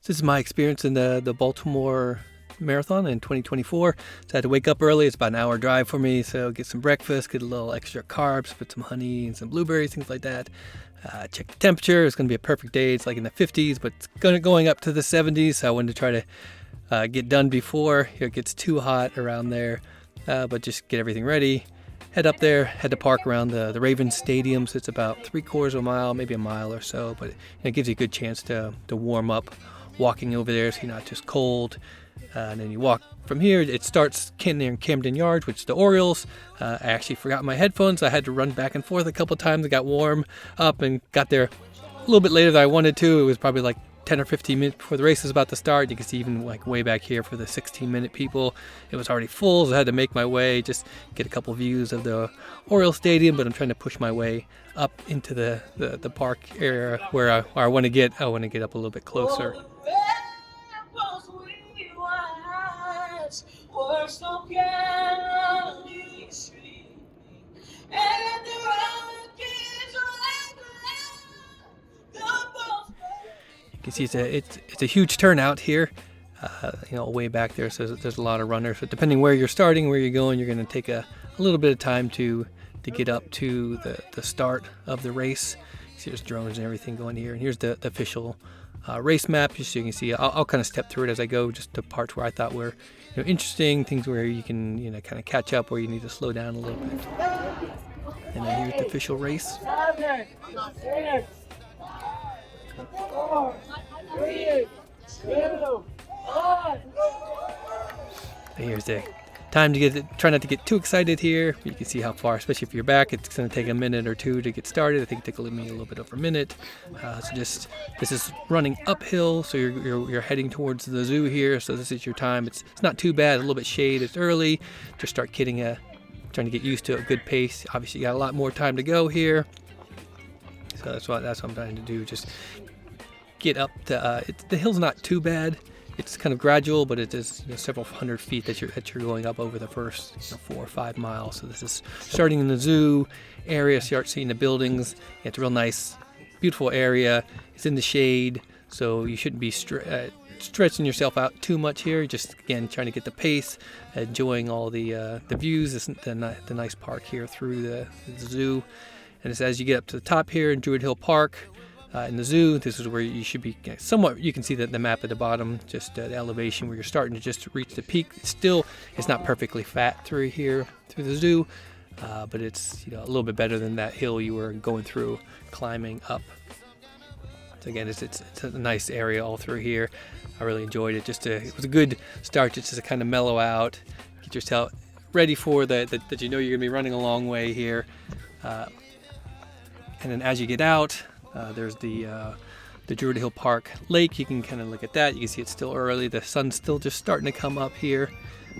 This is my experience in the Baltimore Marathon in 2024. So I had to wake up early. It's about an hour drive for me. So get some breakfast, get a little extra carbs, put some honey and some blueberries, things like that. Check the temperature. It's going to be a perfect day. It's like in the 50s, but it's going up to the 70s. So I wanted to try to get done before it gets too hot around there. But just get everything ready. Head up there, head to park around the Ravens Stadium. So it's about 3/4 of a mile, maybe a mile or so. But it gives you a good chance to warm up walking over there so you're not just cold. And then you walk from here. It starts near Camden Yards, which is the Orioles. I actually forgot my headphones. I had to run back and forth a couple times. I got warm up and got there a little bit later than I wanted to. It was probably like 10 or 15 minutes before the race was about to start. You can see even like way back here for the 16-minute people, it was already full, so I had to make my way, just get a couple views of the Oriole Stadium, but I'm trying to push my way up into the park area where I want to get. I want to get up a little bit closer. You can see it's a huge turnout here, way back there. So there's a lot of runners. But depending where you're starting, where you're going, you're going to take a little bit of time to get up to the start of the race. See, there's drones and everything going here. And here's the official race map. Just so you can see, I'll kind of step through it as I go. Just the parts where I thought were interesting, things where you can kind of catch up, where you need to slow down a little bit. And then here's the official race. 4, 3, 2, 1. Here's the time to try not to get too excited here. You can see how far, especially if you're back, it's going to take a minute or two to get started. I think it took me a little bit over a minute. This is running uphill, so you're heading towards the zoo here. So this is your time. It's not too bad. A little bit shade. It's early. Just start trying to get used to a good pace. Obviously, you got a lot more time to go here. So that's what I'm trying to do. Just get up to. The hill's not too bad. It's kind of gradual, but it is several hundred feet that you're going up over the first 4 or 5 miles. So this is starting in the zoo area. Start seeing the buildings. It's a real nice, beautiful area. It's in the shade, so you shouldn't be stretching yourself out too much here. Just again trying to get the pace, enjoying all the views. The nice park here through the zoo. And it's as you get up to the top here in Druid Hill Park, in the zoo, this is where you should be somewhat. You can see the map at the bottom, just the elevation where you're starting to just reach the peak. It's not perfectly flat through the zoo, but it's a little bit better than that hill you were going through, climbing up. So again, it's a nice area all through here. I really enjoyed it. It was a good start just to kind of mellow out, get yourself ready for that you're going to be running a long way here. And then as you get out, there's the Druid Hill Park lake. You can kind of look at that. You can see it's still early. The sun's still just starting to come up here.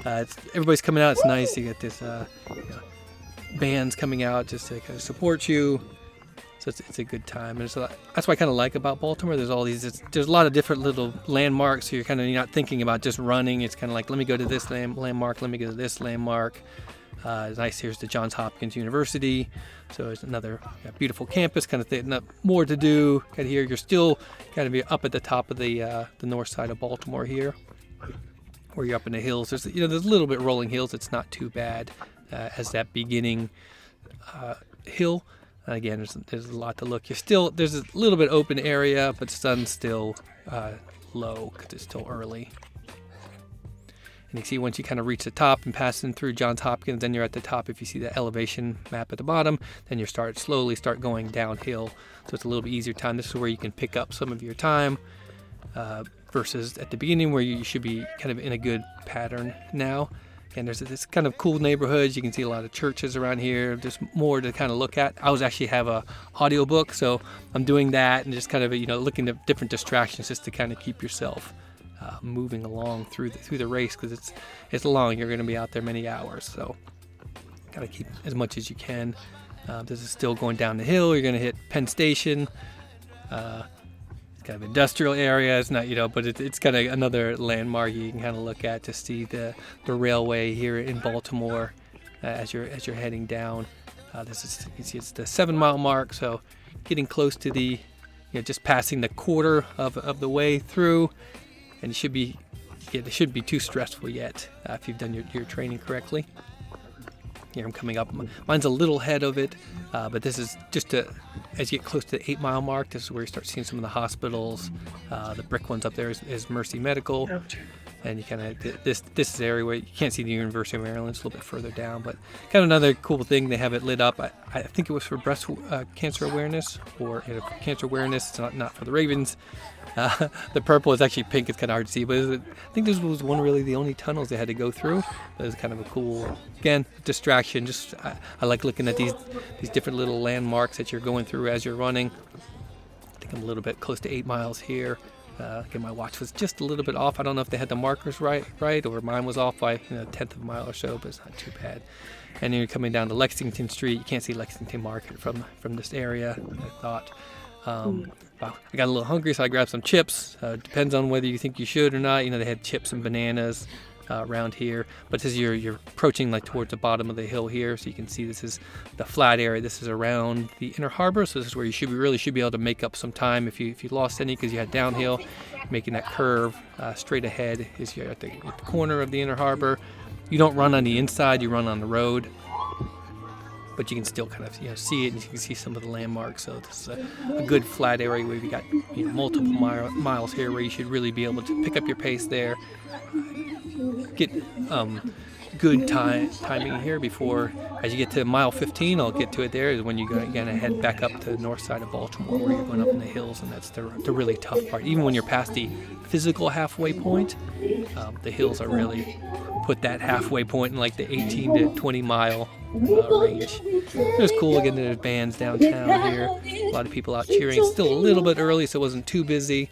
Everybody's coming out. It's nice. You get this bands coming out just to kind of support you. So it's a good time. And that's what I kind of like about Baltimore. There's a lot of different little landmarks. So you're not thinking about just running. It's kind of like, let me go to this landmark. Let me go to this landmark. It's nice. Here's the Johns Hopkins University. So it's another beautiful campus, kind of thing. More to do. Kind of here, you're still kind of be up at the top of the north side of Baltimore here, where you're up in the hills. There's a little bit rolling hills. It's not too bad as that beginning hill. Again, there's a lot to look. There's a little bit open area, but the sun's still low because it's still early. And you see once you kind of reach the top and passing through Johns Hopkins, then you're at the top. If you see the elevation map at the bottom, then you slowly start going downhill. So it's a little bit easier time. This is where you can pick up some of your time versus at the beginning where you should be kind of in a good pattern now. And there's this kind of cool neighborhoods. You can see a lot of churches around here. There's more to kind of look at. I actually have a audiobook, so I'm doing that and just kind of looking at different distractions just to kind of keep yourself moving along through the race, because it's long. You're going to be out there many hours, so got to keep as much as you can. This is still going down the hill. You're going to hit Penn Station. It's kind of industrial area. It's not, but it's kind of another landmark you can kind of look at to see the railway here in Baltimore as you're heading down. You can see it's the 7-mile mark, so getting close to the just passing the quarter of the way through, and it shouldn't be too stressful yet if you've done your training correctly. Here I'm coming up. Mine's a little ahead of it, but this is just as you get close to the 8-mile mark, this is where you start seeing some of the hospitals. The brick ones up there is Mercy Medical. And you kind of, this is the area where you can't see the University of Maryland. It's a little bit further down, but kind of another cool thing. They have it lit up. I think it was for breast cancer awareness, or cancer awareness. It's not for the Ravens. The purple is actually pink. It's kind of hard to see, but I think this was really the only tunnels they had to go through. But it was kind of a cool, again, distraction. Just I like looking at these different little landmarks that you're going through as you're running. I think I'm a little bit close to 8 miles here. Again, my watch was just a little bit off. I don't know if they had the markers right, or mine was off by a tenth of a mile or so, but it's not too bad. And then you're coming down to Lexington Street. You can't see Lexington Market from this area, I thought. Wow, I got a little hungry, so I grabbed some chips. Depends on whether you think you should or not. They had chips and bananas around here. But as you're approaching towards the bottom of the hill here, so you can see this is the flat area. This is around the Inner Harbor, so this is where you should be able to make up some time if you lost any, because you had downhill. Making that curve straight ahead is you're at the corner of the Inner Harbor. You don't run on the inside, you run on the road. But you can still kind of see it, and you can see some of the landmarks. So this is a good flat area where you've got multiple miles here where you should really be able to pick up your pace there. Get good timing here before, as you get to mile 15, I'll get to it there, is when you're going to head back up to the north side of Baltimore, where you're going up in the hills, and that's the really tough part. Even when you're past the physical halfway point, the hills are really put that halfway point in the 18 to 20 mile range. It was cool. Again, there's bands downtown here. A lot of people out cheering. It's still a little bit early, so it wasn't too busy.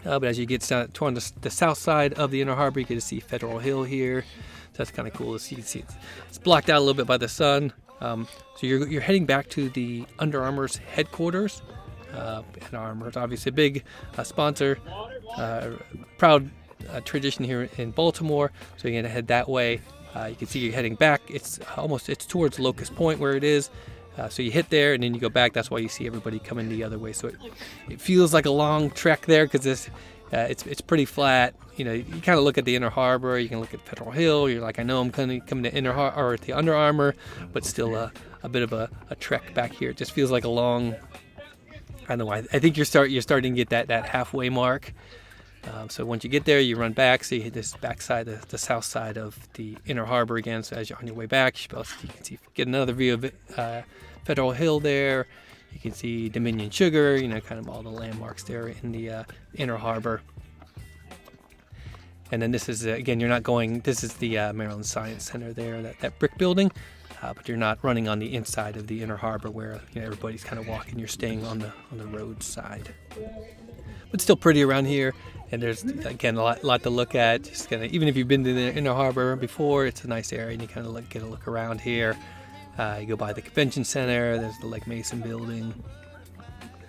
But as you get down toward the south side of the Inner Harbor, you get to see Federal Hill here. So that's kind of cool to see. You can see it's blocked out a little bit by the sun. So you're heading back to the Under Armour's headquarters. And Armour is obviously a big sponsor, proud tradition here in Baltimore. So you're going to head that way. You can see you're heading back. It's towards Locus Point where it is. So you hit there and then you go back. That's why you see everybody coming the other way. So it feels like a long trek there, because it's pretty flat. You kind of look at the Inner Harbor. You can look at Federal Hill. You're like, I know I'm coming to the Under Armour, but still a bit of a trek back here. It just feels like a long. I don't know why. I think you're starting to get that halfway mark. So once you get there, you run back. So you hit this backside, the south side of the Inner Harbor again. So as you're on your way back, you can get another view of it. Federal Hill there. You can see Dominion Sugar, kind of all the landmarks there in the Inner Harbor. And then this is, again, this is the Maryland Science Center there, that brick building. But you're not running on the inside of the Inner Harbor where everybody's kind of walking. You're staying on the road side. But still pretty around here. And there's, again, a lot to look at. Just even if you've been to the Inner Harbor before, it's a nice area, and you kind of get a look around here. You go by the convention center. There's the Lake Mason building,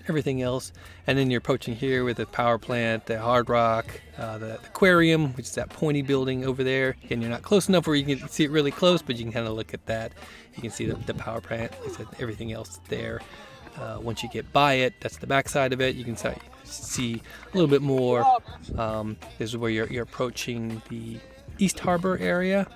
everything else, and then you're approaching here with the power plant, the Hard Rock, the aquarium, which is that pointy building over there. Again, you're not close enough where you can see it really close, but you can kind of look at that. You can see the power plant. Like I said, everything else there. Once you get by it, that's the back side of it. You can see a little bit more. This is where you're approaching the East Harbor area.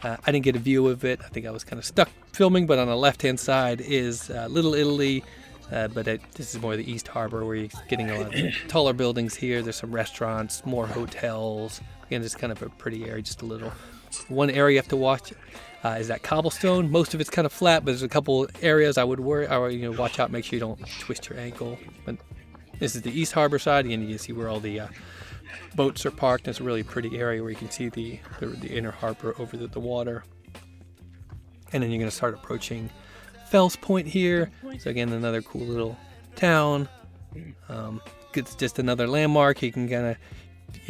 I didn't get a view of it. I think I was kind of stuck filming, but on the left-hand side is Little Italy. But this is more the East Harbor, where you're getting a lot of taller buildings here. There's some restaurants, more hotels. Again, it's kind of a pretty area, just a little. One area you have to watch is that cobblestone. Most of it's kind of flat, but there's a couple areas I would watch out, make sure you don't twist your ankle. But this is the East Harbor side. Again, you can see where all the boats are parked. It's a really pretty area where you can see the Inner Harbor over the water. And then you're going to start approaching Fels Point here. So again, another cool little town. It's just another landmark. You can kind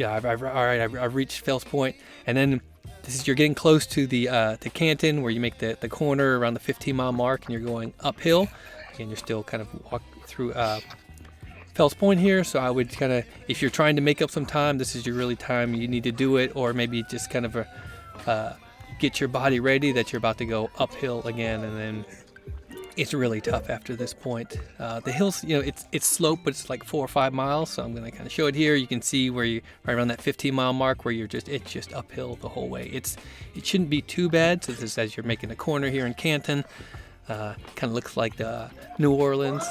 of, I've reached Fels Point, and then you're getting close to the to Canton, where you make the corner around the 15-mile mark, and you're going uphill. Again, you're still kind of walking through Fels Point here. So I would kind of, if you're trying to make up some time, this is your really time you need to do it, or maybe just kind of get your body ready that you're about to go uphill again, and then it's really tough after this point. The hills, it's slope, but it's like 4 or 5 miles. So I'm going to kind of show it here. You can see where you right around that 15-mile mark where it's just uphill the whole way. It shouldn't be too bad. So this is as you're making a corner here in Canton. Kind of looks like the New Orleans,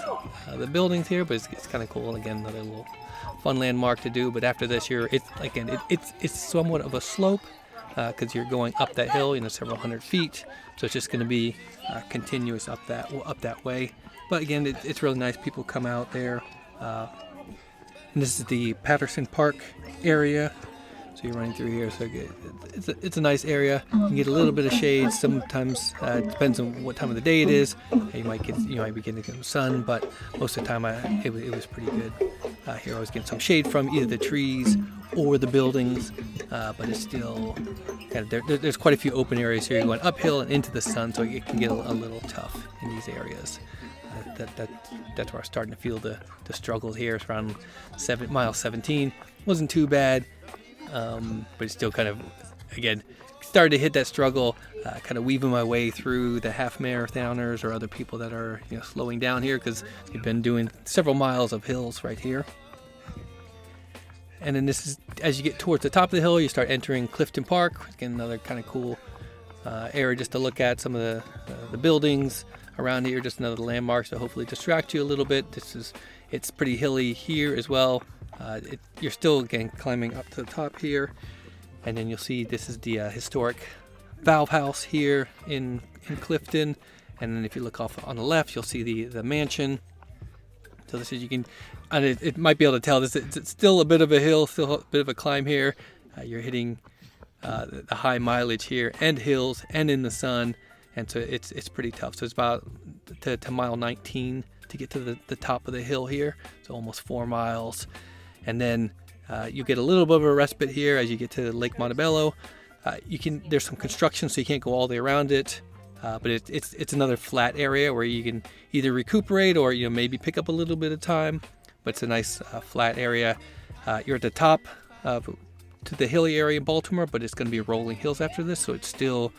the buildings here, but it's kind of cool. Again, another little fun landmark to do. But after this, it's somewhat of a slope because you're going up that hill, several hundred feet. So it's just going to be continuous up that way. But again, it's really nice. People come out there. And this is the Patterson Park area. So you're running through here. So it's a nice area. You can get a little bit of shade. Sometimes it depends on what time of the day it is. You might be getting some sun, but most of the time it was pretty good. Here I was getting some shade from either the trees or the buildings, but it's still kind of there's quite a few open areas here. You're going uphill and into the sun, so it can get a little tough in these areas. That's where I'm starting to feel the struggle here. It's around mile 17. Wasn't too bad, but it's still kind of, again, started to hit that struggle, kind of weaving my way through the half marathoners or other people that are slowing down here because they've been doing several miles of hills right here. And then this is, as you get towards the top of the hill, you start entering Clifton Park. Again, another kind of cool area just to look at some of the buildings around here, just another landmark to hopefully distract you a little bit. It's pretty hilly here as well. You're still, again, climbing up to the top here. And then you'll see this is the historic Valve House here in Clifton. And then if you look off on the left, you'll see the mansion. So this is, it might be able to tell this, it's still a bit of a hill, still a bit of a climb here. You're hitting the high mileage here and hills and in the sun. And so it's pretty tough. So it's about to mile 19 to get to the top of the hill here. So almost 4 miles. And then you get a little bit of a respite here as you get to Lake Montebello. There's some construction, so you can't go all the way around it. But it's another flat area where you can either recuperate or maybe pick up a little bit of time. But it's a nice flat area. You're at the top to the hilly area in Baltimore, but it's going to be rolling hills after this, so it's still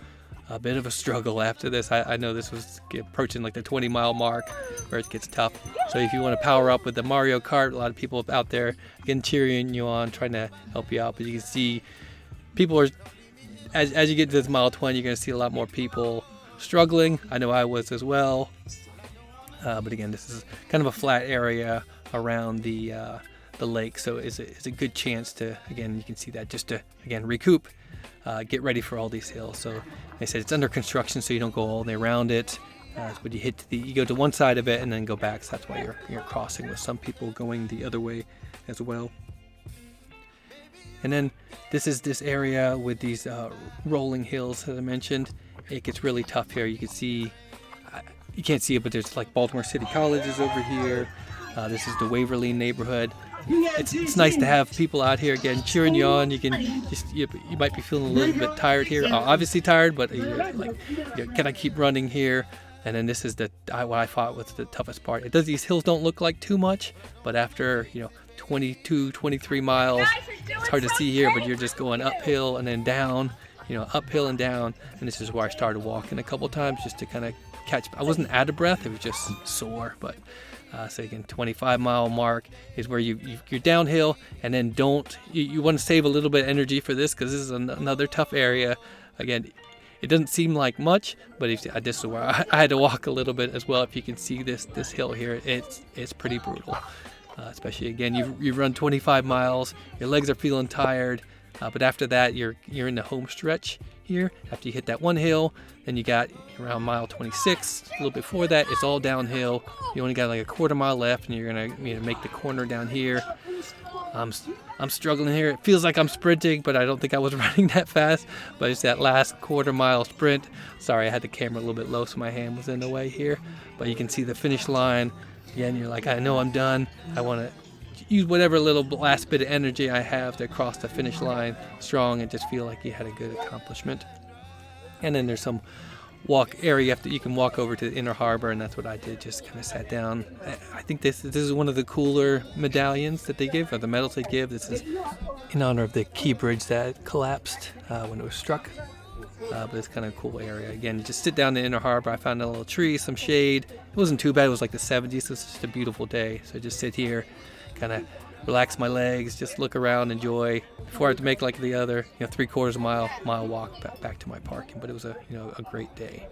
a bit of a struggle after this. I know this was approaching like the 20-mile mark where it gets tough. So if you want to power up with the Mario Kart, a lot of people out there again cheering you on, trying to help you out. But you can see people are, as you get to this mile 20, you're going to see a lot more people struggling. I know I was as well. But again, this is kind of a flat area around the lake, so it's a good chance to, again, you can see that, just to, again, recoup, get ready for all these hills. So they said it's under construction, so you don't go all the way around it. But you go to one side of it and then go back, so that's why you're crossing, with some people going the other way as well. And then this is this area with these rolling hills, as I mentioned. It gets really tough here. You can see, you can't see it, but there's like Baltimore City College is over here. This is the Waverly Neighborhood. It's nice to have people out here again cheering you on. You might be feeling a little bit tired here, obviously tired, but can I keep running here? And then this is what I thought was the toughest part. These hills don't look like too much, but after 22, 23 miles, it's hard to see here, but you're just going uphill and then down, uphill and down. And this is where I started walking a couple times just to kind of catch. I wasn't out of breath, it was just sore. But so again, 25-mile mark is where you're downhill, and then you want to save a little bit of energy for this, because this is another tough area. Again, it doesn't seem like much, but this is where I had to walk a little bit as well. If you can see this hill here, it's pretty brutal. Especially, again, you run 25 miles, your legs are feeling tired, but after that you're in the home stretch here. After you hit that one hill, then you got around mile 26. A little before that, it's all downhill. You only got like a quarter mile left, and you're gonna make the corner down here. I'm struggling here. It feels like I'm sprinting, but I don't think I was running that fast. But it's that last quarter mile sprint. Sorry, I had the camera a little bit low, so my hand was in the way here. But you can see the finish line. Again, you're like, I know I'm done. I want to use whatever little last bit of energy I have to cross the finish line strong and just feel like you had a good accomplishment. And then there's some walk area you can walk over to the inner harbor, and that's what I did. Just kind of sat down. I think this is one of the cooler medallions that they give, or the medals they give. This is in honor of the key bridge that collapsed when it was struck. but it's kind of a cool area. Again, you just sit down in the inner harbor. I found a little tree, some shade. It wasn't too bad. It was like the 70s, so it's just a beautiful day. So I just sit here, kind of relax my legs, just look around, enjoy, before I have to make like the other 3/4 mile walk back to my parking. But it was a great day.